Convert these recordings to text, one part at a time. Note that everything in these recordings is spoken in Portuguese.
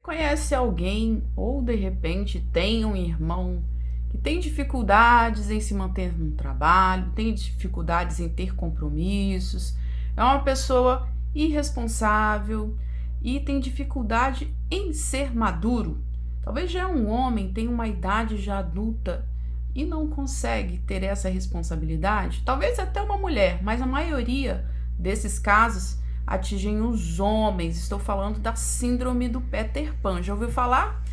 Conhece alguém ou de repente tem um irmão que tem dificuldades em se manter no trabalho, tem dificuldades em ter compromissos, é uma pessoa irresponsável e tem dificuldade em ser maduro. Talvez já é um homem, tem uma idade já adulta e não consegue ter essa responsabilidade. Talvez até uma mulher, mas a maioria desses casos atingem os homens. Estou falando da síndrome do Peter Pan. Já ouviu falar?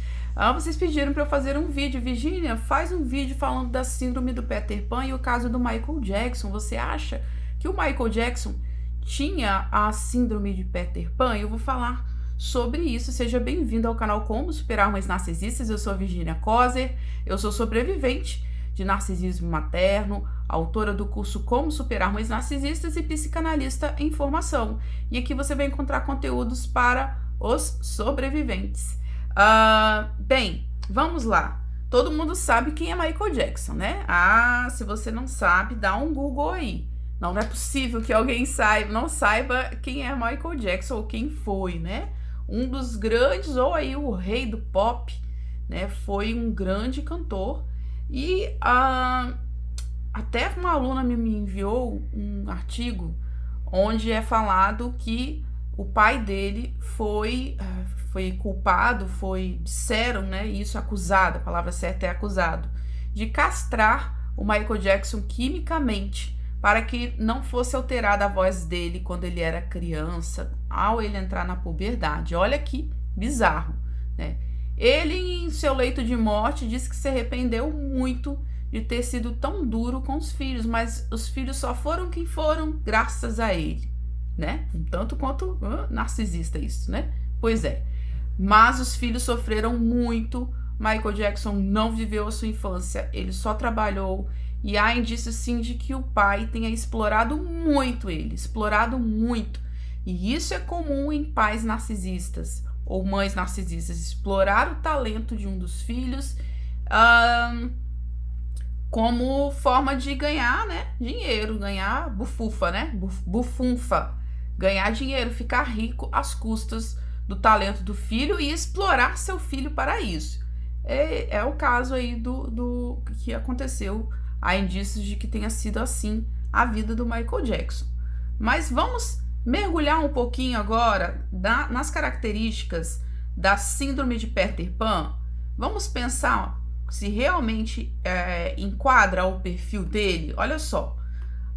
Vocês pediram para eu fazer um vídeo. Virginia, faz um vídeo falando da síndrome do Peter Pan e o caso do Michael Jackson. Você acha que o Michael Jackson tinha a síndrome de Peter Pan? Eu vou falar sobre isso. Seja bem-vindo ao canal Como Superar Mães Narcisistas. Eu sou a Virginia Kozer, eu sou sobrevivente de narcisismo materno, autora do curso Como Superar Mães Narcisistas e psicanalista em formação. E aqui você vai encontrar conteúdos para os sobreviventes. Bem, vamos lá. Todo mundo sabe quem é Michael Jackson, né? Se você não sabe, dá um Google aí. Não é possível que alguém não saiba quem é Michael Jackson ou quem foi, né? Um dos grandes, ou aí o rei do pop, né? Foi um grande cantor. E até uma aluna me enviou um artigo onde é falado que o pai dele foi culpado, disseram, né, isso acusado, a palavra certa é acusado, de castrar o Michael Jackson quimicamente para que não fosse alterada a voz dele quando ele era criança, ao ele entrar na puberdade. Olha que bizarro, né? Ele, em seu leito de morte, disse que se arrependeu muito de ter sido tão duro com os filhos, mas os filhos só foram quem foram graças a ele, né? Um tanto quanto narcisista isso, né? Pois é. Mas os filhos sofreram muito. Michael Jackson não viveu a sua infância, ele só trabalhou. E há indícios, sim, de que o pai tenha explorado muito ele, explorado muito. E isso é comum em pais narcisistas ou mães narcisistas, explorar o talento de um dos filhos como forma de ganhar, né, dinheiro, ganhar bufufa, né, bufunfa, ganhar dinheiro, ficar rico às custas do talento do filho e explorar seu filho para isso. É o caso aí do que aconteceu. Há indícios de que tenha sido assim a vida do Michael Jackson. Mas vamos mergulhar um pouquinho agora nas características da síndrome de Peter Pan. Vamos pensar se realmente enquadra o perfil dele. Olha só,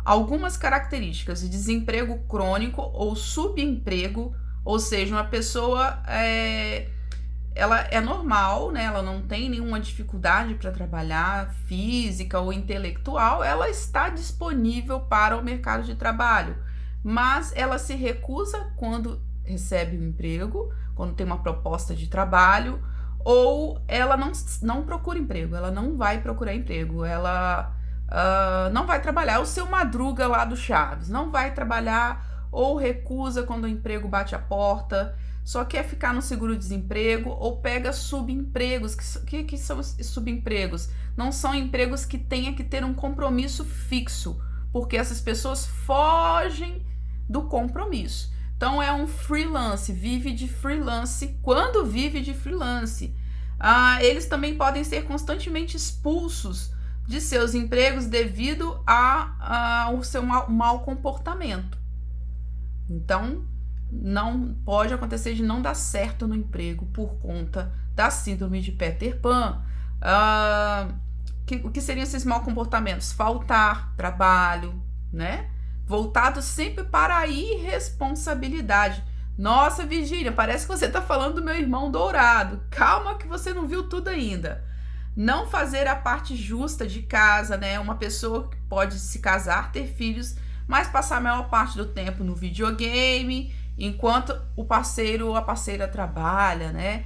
algumas características de desemprego crônico ou subemprego, ou seja, uma pessoa ela é normal, né? Ela não tem nenhuma dificuldade para trabalhar, física ou intelectual, ela está disponível para o mercado de trabalho, mas ela se recusa quando recebe um emprego, quando tem uma proposta de trabalho, ou ela não procura emprego, ela não vai procurar emprego, ela não vai trabalhar. O seu Madruga lá do Chaves não vai trabalhar ou recusa quando o emprego bate a porta, só quer ficar no seguro-desemprego ou pega subempregos. Que são subempregos? Não são empregos que tenha que ter um compromisso fixo, porque essas pessoas fogem do compromisso. Então é um freelance, vive de freelance. Quando vive de freelance, eles também podem ser constantemente expulsos de seus empregos devido ao seu mau comportamento. Então, não pode acontecer de não dar certo no emprego por conta da síndrome de Peter Pan. O que seriam esses maus comportamentos? Faltar trabalho, né? Voltado sempre para a irresponsabilidade. Nossa, Virgínia, parece que você está falando do meu irmão dourado. Calma que você não viu tudo ainda. Não fazer a parte justa de casa, né? Uma pessoa que pode se casar, ter filhos, mas passar a maior parte do tempo no videogame, enquanto o parceiro ou a parceira trabalha, né?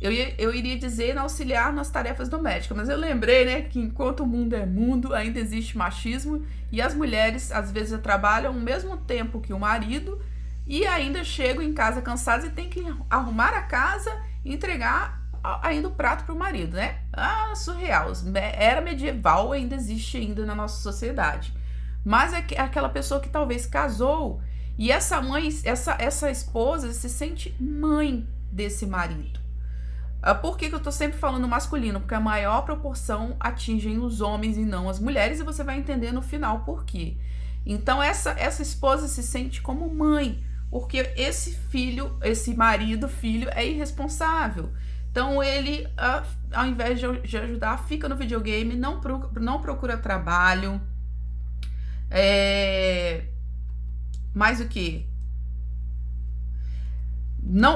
Eu iria dizer auxiliar nas tarefas domésticas, mas eu lembrei, né, que enquanto o mundo é mundo, ainda existe machismo e as mulheres às vezes trabalham ao mesmo tempo que o marido e ainda chegam em casa cansadas e tem que arrumar a casa e entregar ainda o prato para o marido, né? Surreal. Era medieval, ainda existe ainda na nossa sociedade. Mas é aquela pessoa que talvez casou e essa mãe, essa esposa se sente mãe desse marido. Por que eu tô sempre falando masculino? Porque a maior proporção atingem os homens e não as mulheres, e você vai entender no final por quê. Então essa esposa se sente como mãe, porque esse filho é irresponsável. Então ele, ao invés de ajudar, fica no videogame, não procura trabalho. Mais o que?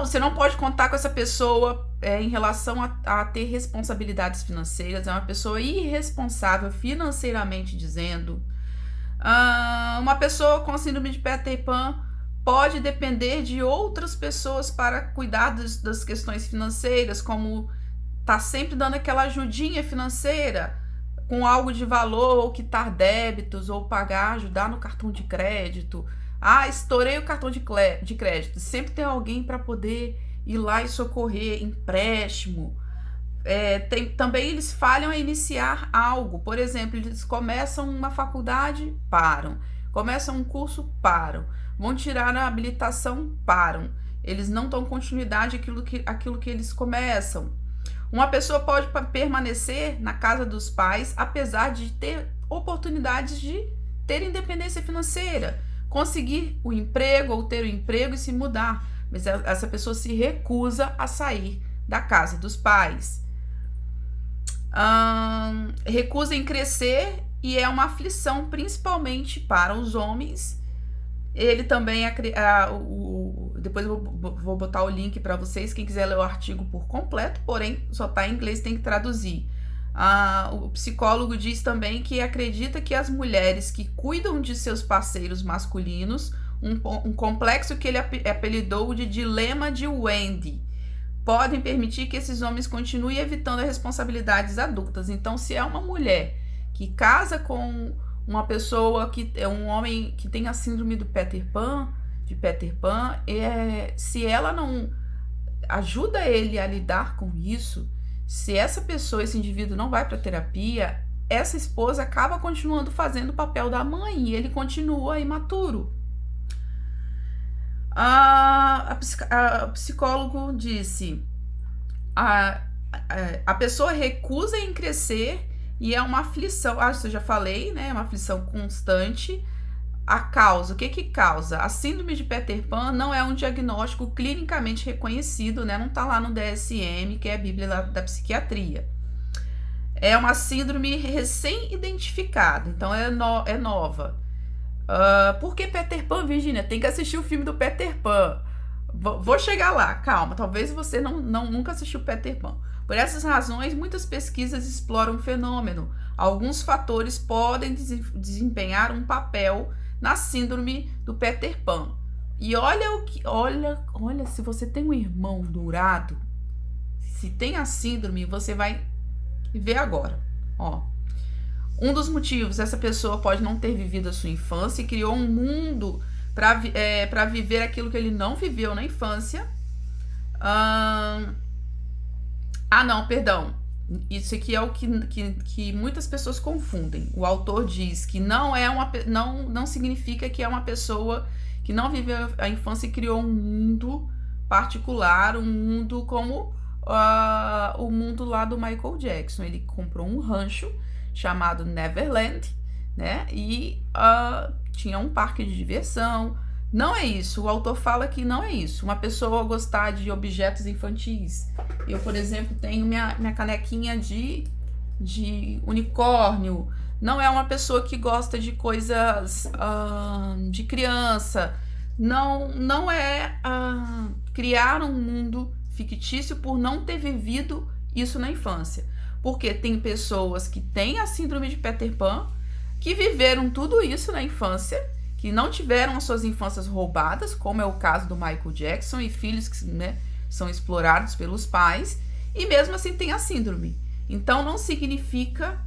Você não pode contar com essa pessoa em relação a ter responsabilidades financeiras. É uma pessoa irresponsável financeiramente dizendo. Uma pessoa com síndrome de Peter Pan pode depender de outras pessoas para cuidar das questões financeiras, como tá sempre dando aquela ajudinha financeira com algo de valor, ou quitar débitos, ou ajudar no cartão de crédito. Estourei o cartão de crédito. Sempre tem alguém para poder ir lá e socorrer, empréstimo. Também eles falham a iniciar algo. Por exemplo, eles começam uma faculdade, param. Começam um curso, param. Vão tirar a habilitação, param. Eles não dão continuidade àquilo que eles começam. Uma pessoa pode permanecer na casa dos pais, apesar de ter oportunidades de ter independência financeira, conseguir o emprego ou ter o emprego e se mudar, mas essa pessoa se recusa a sair da casa dos pais. Recusa em crescer e é uma aflição principalmente para os homens. Ele também depois eu vou botar o link para vocês, quem quiser ler o artigo por completo, porém só está em inglês, tem que traduzir. O psicólogo diz também que acredita que as mulheres que cuidam de seus parceiros masculinos, um complexo que ele apelidou de dilema de Wendy, podem permitir que esses homens continuem evitando as responsabilidades adultas. Então, se é uma mulher que casa com uma pessoa que é um homem que tem a síndrome do Peter Pan, se ela não ajuda ele a lidar com isso, se essa pessoa, esse indivíduo não vai para terapia, essa esposa acaba continuando fazendo o papel da mãe e ele continua imaturo. O psicólogo disse: a pessoa recusa em crescer e é uma aflição. Isso eu já falei, né? É uma aflição constante. A causa, o que causa? A síndrome de Peter Pan não é um diagnóstico clinicamente reconhecido, né? Não está lá no DSM, que é a Bíblia da psiquiatria. É uma síndrome recém-identificada, então é nova. Por que Peter Pan, Virginia? Tem que assistir o filme do Peter Pan. Vou chegar lá, calma. Talvez você nunca assistiu Peter Pan. Por essas razões, muitas pesquisas exploram o fenômeno. Alguns fatores podem desempenhar um papel na síndrome do Peter Pan. E olha, se você tem um irmão dourado, se tem a síndrome, você vai ver agora. Um dos motivos, essa pessoa pode não ter vivido a sua infância e criou um mundo para viver aquilo que ele não viveu na infância. Isso aqui é o que muitas pessoas confundem. O autor diz que não significa que é uma pessoa que não viveu a infância e criou um mundo particular, um mundo como o mundo lá do Michael Jackson. Ele comprou um rancho chamado Neverland, né? E tinha um parque de diversão. Não é isso, o autor fala que não é isso. Uma pessoa gostar de objetos infantis. Eu, por exemplo, tenho minha canequinha de unicórnio. Não é uma pessoa que gosta de coisas de criança. Não é criar um mundo fictício por não ter vivido isso na infância. Porque tem pessoas que têm a síndrome de Peter Pan, que viveram tudo isso na infância, que não tiveram as suas infâncias roubadas, como é o caso do Michael Jackson, e filhos que, né, são explorados pelos pais, e mesmo assim tem a síndrome. Então não significa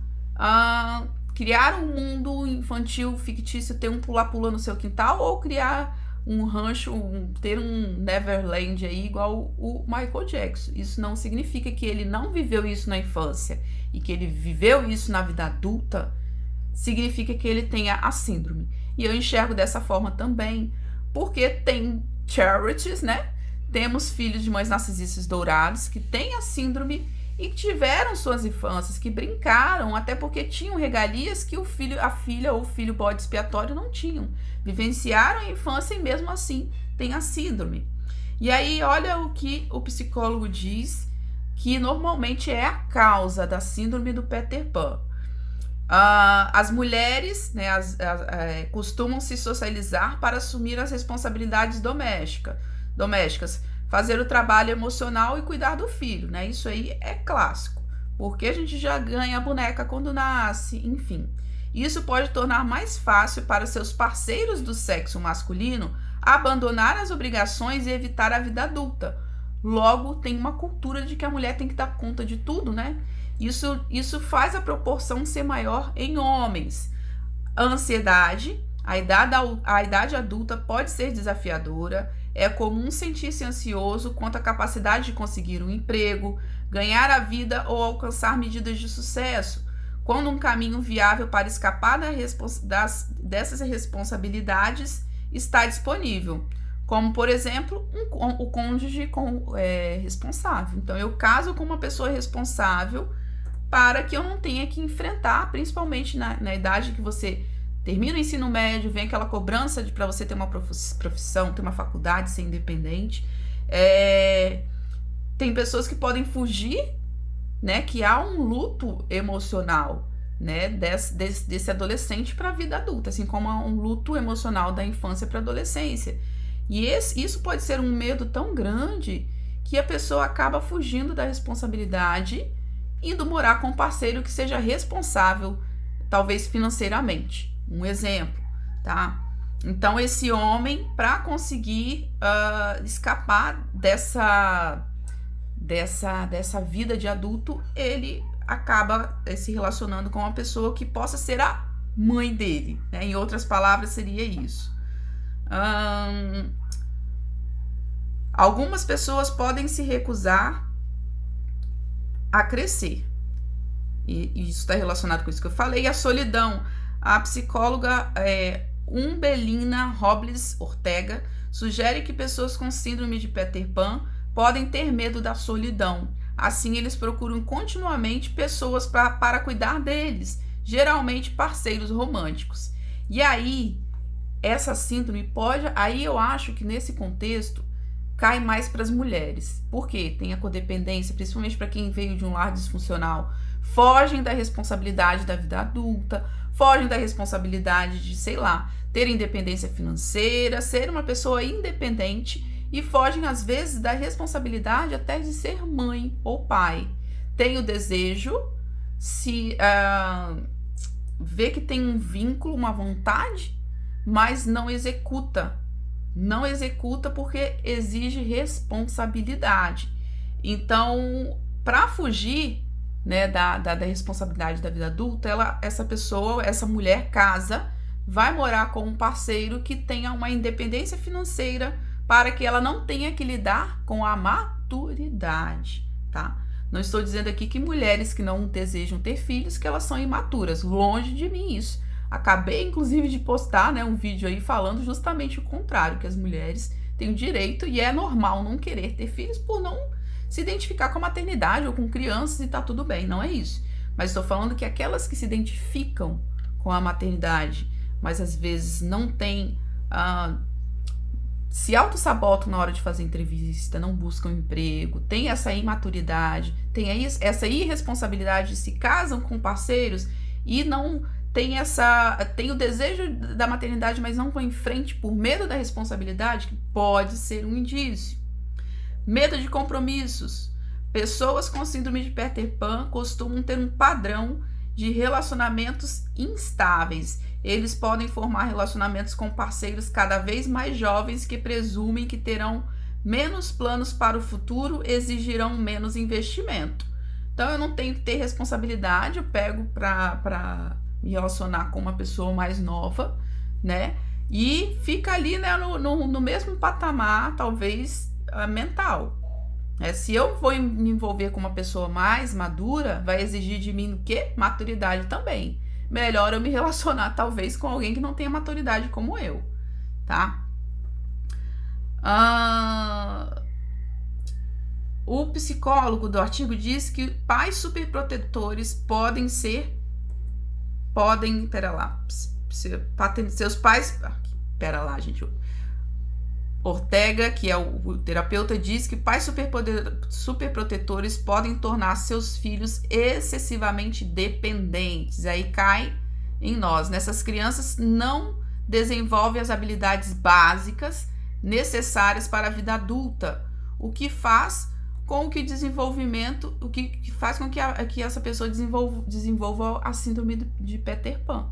criar um mundo infantil fictício, ter um pula-pula no seu quintal, ou criar um rancho, ter um Neverland aí igual o Michael Jackson. Isso não significa que ele não viveu isso na infância e que ele viveu isso na vida adulta, significa que ele tenha a síndrome. E eu enxergo dessa forma também, porque tem charities, né? temos filhos de mães narcisistas dourados que têm a síndrome e que tiveram suas infâncias, que brincaram, até porque tinham regalias que a filha ou o filho bode expiatório não tinham. Vivenciaram a infância e mesmo assim têm a síndrome. E aí, olha o que o psicólogo diz, que normalmente é a causa da síndrome do Peter Pan. As mulheres, né, costumam se socializar para assumir as responsabilidades domésticas, fazer o trabalho emocional e cuidar do filho, né? Isso aí é clássico, porque a gente já ganha a boneca quando nasce, enfim. Isso pode tornar mais fácil para seus parceiros do sexo masculino abandonar as obrigações e evitar a vida adulta. Logo, tem uma cultura de que a mulher tem que dar conta de tudo, né? Isso faz a proporção ser maior em homens. A ansiedade, a idade adulta pode ser desafiadora. É comum sentir-se ansioso quanto à capacidade de conseguir um emprego, ganhar a vida ou alcançar medidas de sucesso, quando um caminho viável para escapar dessas responsabilidades está disponível, como, por exemplo, o cônjuge responsável. Então, eu caso com uma pessoa responsável para que eu não tenha que enfrentar, principalmente na idade que você termina o ensino médio, vem aquela cobrança para você ter uma profissão, ter uma faculdade, ser independente. Tem pessoas que podem fugir, né? Que há um luto emocional, né? Desse adolescente para a vida adulta, assim como há um luto emocional da infância para a adolescência. E isso pode ser um medo tão grande que a pessoa acaba fugindo da responsabilidade, indo morar com um parceiro que seja responsável, talvez financeiramente. Um exemplo, tá? Então, esse homem, para conseguir escapar dessa vida de adulto, ele acaba se relacionando com uma pessoa que possa ser a mãe dele, né? Em outras palavras, seria isso. Algumas pessoas podem se recusar a crescer. E isso está relacionado com isso que eu falei. A solidão. A psicóloga Umbelina Robles Ortega sugere que pessoas com síndrome de Peter Pan podem ter medo da solidão. Assim, eles procuram continuamente pessoas para cuidar deles, geralmente parceiros românticos. E aí, essa síndrome pode... Aí eu acho que nesse contexto cai mais para as mulheres. Por quê? Tem a codependência, principalmente para quem veio de um lar disfuncional. Fogem da responsabilidade da vida adulta, fogem da responsabilidade de, sei lá, ter independência financeira, ser uma pessoa independente e fogem, às vezes, da responsabilidade até de ser mãe ou pai. Tem o desejo, vê que tem um vínculo, uma vontade, mas não executa. Não executa porque exige responsabilidade. Então, para fugir, né, da responsabilidade da vida adulta, essa mulher casa, vai morar com um parceiro que tenha uma independência financeira para que ela não tenha que lidar com a maturidade, tá? Não estou dizendo aqui que mulheres que não desejam ter filhos, que elas são imaturas, longe de mim isso. Acabei, inclusive, de postar, né, um vídeo aí falando justamente o contrário, que as mulheres têm o direito e é normal não querer ter filhos por não se identificar com a maternidade ou com crianças e tá tudo bem, não é isso. Mas estou falando que aquelas que se identificam com a maternidade, mas às vezes não têm, se autossabotam na hora de fazer entrevista, não buscam emprego, tem essa imaturidade, tem essa irresponsabilidade, se casam com parceiros e não tem o desejo da maternidade, mas não vão em frente por medo da responsabilidade, que pode ser um indício. Medo de compromissos. Pessoas com síndrome de Peter Pan costumam ter um padrão de relacionamentos instáveis. Eles podem formar relacionamentos com parceiros cada vez mais jovens que presumem que terão menos planos para o futuro, exigirão menos investimento. Então, eu não tenho que ter responsabilidade, eu pego para me relacionar com uma pessoa mais nova, né? E fica ali, né, no mesmo patamar, talvez, mental. Se eu vou me envolver com uma pessoa mais madura, vai exigir de mim o quê? Maturidade também. Melhor eu me relacionar, talvez, com alguém que não tenha maturidade como eu, tá? O psicólogo do artigo diz que pais superprotetores podem, pera lá, seus pais, pera lá, gente, Ortega, que é o terapeuta, diz que pais superprotetores podem tornar seus filhos excessivamente dependentes. Aí cai em nós. Nessas crianças não desenvolvem as habilidades básicas necessárias para a vida adulta, o que faz com que desenvolvimento, o que faz com que essa pessoa desenvolva a síndrome de Peter Pan.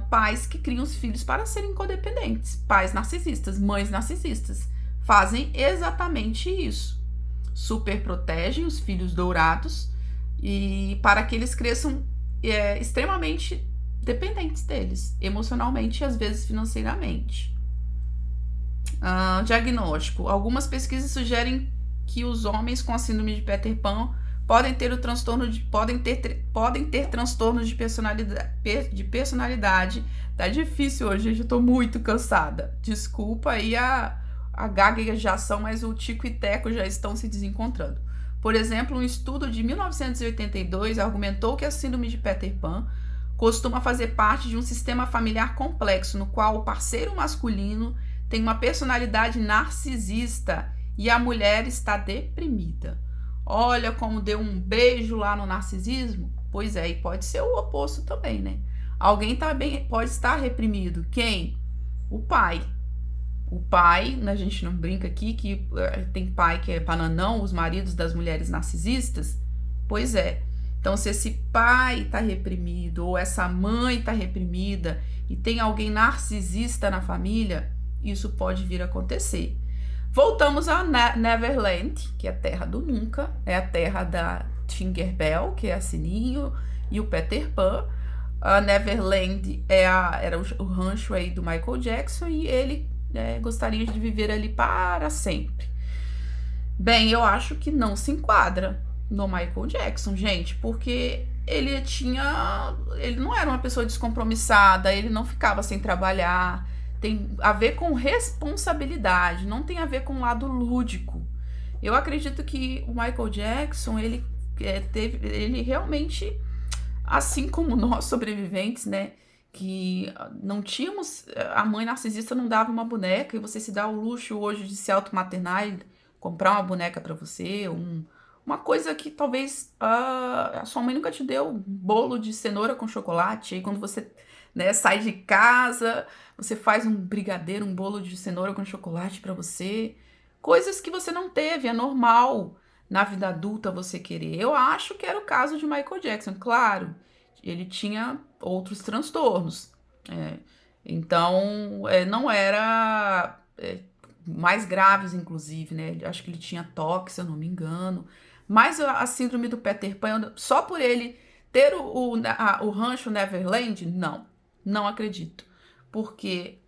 Pais que criam os filhos para serem codependentes, pais narcisistas, mães narcisistas, fazem exatamente isso. Super protegem os filhos dourados e para que eles cresçam extremamente dependentes deles, emocionalmente e às vezes financeiramente. Diagnóstico. Algumas pesquisas sugerem que os homens com a síndrome de Peter Pan podem ter transtornos de personalidade. Tá difícil hoje, gente, eu tô muito cansada. Desculpa aí a gaguejação, mas o Tico e Teco já estão se desencontrando. Por exemplo, um estudo de 1982 argumentou que a síndrome de Peter Pan costuma fazer parte de um sistema familiar complexo, no qual o parceiro masculino tem uma personalidade narcisista e a mulher está deprimida. Olha como deu um beijo lá no narcisismo? Pois é, e pode ser o oposto também, né? Alguém pode estar reprimido. Quem? O pai. O pai, a gente não brinca aqui que tem pai que é bananão, os maridos das mulheres narcisistas. Pois é. Então, se esse pai está reprimido ou essa mãe está reprimida e tem alguém narcisista na família, isso pode vir a acontecer. Voltamos a Neverland, que é a terra do nunca, é a terra da Tinkerbell, que é a Sininho, e o Peter Pan. A Neverland era o rancho aí do Michael Jackson e ele gostaria de viver ali para sempre. Bem, eu acho que não se enquadra no Michael Jackson, gente, porque ele não era uma pessoa descompromissada, ele não ficava sem trabalhar. Tem a ver com responsabilidade, não tem a ver com o lado lúdico. Eu acredito que o Michael Jackson, ele realmente, assim como nós sobreviventes, né, que não tínhamos, a mãe narcisista não dava uma boneca e você se dá o luxo hoje de se automaternar e comprar uma boneca para você, uma coisa que talvez a sua mãe nunca te deu, um bolo de cenoura com chocolate, aí quando você sai de casa, você faz um brigadeiro, um bolo de cenoura com chocolate para você, coisas que você não teve, é normal na vida adulta você querer. Eu acho que era o caso de Michael Jackson, claro, ele tinha outros transtornos, então não era mais graves, inclusive, né? Acho que ele tinha toque, se eu não me engano, mas a síndrome do Peter Pan, só por ele ter o rancho Neverland, não acredito, porque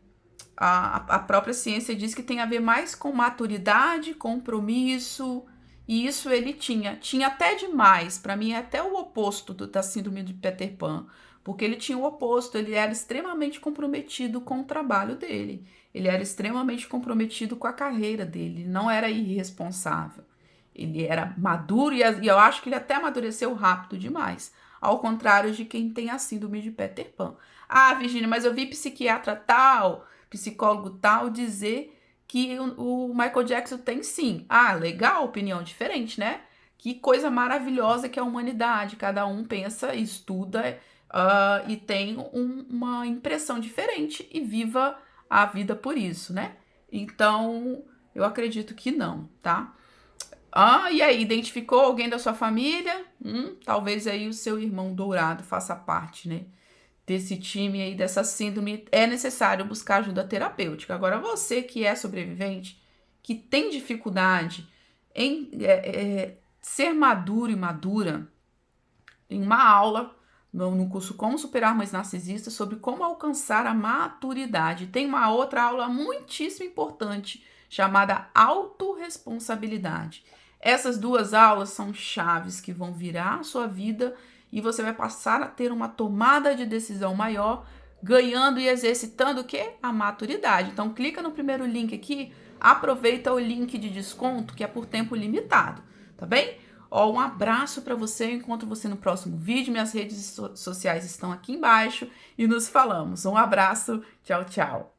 a própria ciência diz que tem a ver mais com maturidade, compromisso, e isso ele tinha até demais, para mim é até o oposto da síndrome de Peter Pan, porque ele tinha o oposto, ele era extremamente comprometido com o trabalho dele, ele era extremamente comprometido com a carreira dele, ele não era irresponsável, ele era maduro e eu acho que ele até amadureceu rápido demais, ao contrário de quem tem a síndrome de Peter Pan. Ah, Virgínia, mas eu vi psiquiatra tal, psicólogo tal, dizer que o Michael Jackson tem sim. Ah, legal, opinião diferente, né? Que coisa maravilhosa que é a humanidade. Cada um pensa, estuda e tem uma impressão diferente e viva a vida por isso, né? Então, eu acredito que não, tá? E aí, identificou alguém da sua família? Talvez aí o seu irmão dourado faça parte, né? Desse time aí, dessa síndrome, é necessário buscar ajuda terapêutica. Agora, você que é sobrevivente, que tem dificuldade em ser maduro e madura, em uma aula no curso Como Superar Mães Narcisistas sobre como alcançar a maturidade. Tem uma outra aula muitíssimo importante chamada autorresponsabilidade. Essas duas aulas são chaves que vão virar a sua vida e você vai passar a ter uma tomada de decisão maior, ganhando e exercitando o quê? A maturidade. Então, clica no primeiro link aqui, aproveita o link de desconto que é por tempo limitado, tá bem? Ó, um abraço para você, eu encontro você no próximo vídeo, minhas redes sociais estão aqui embaixo e nos falamos. Um abraço, tchau, tchau.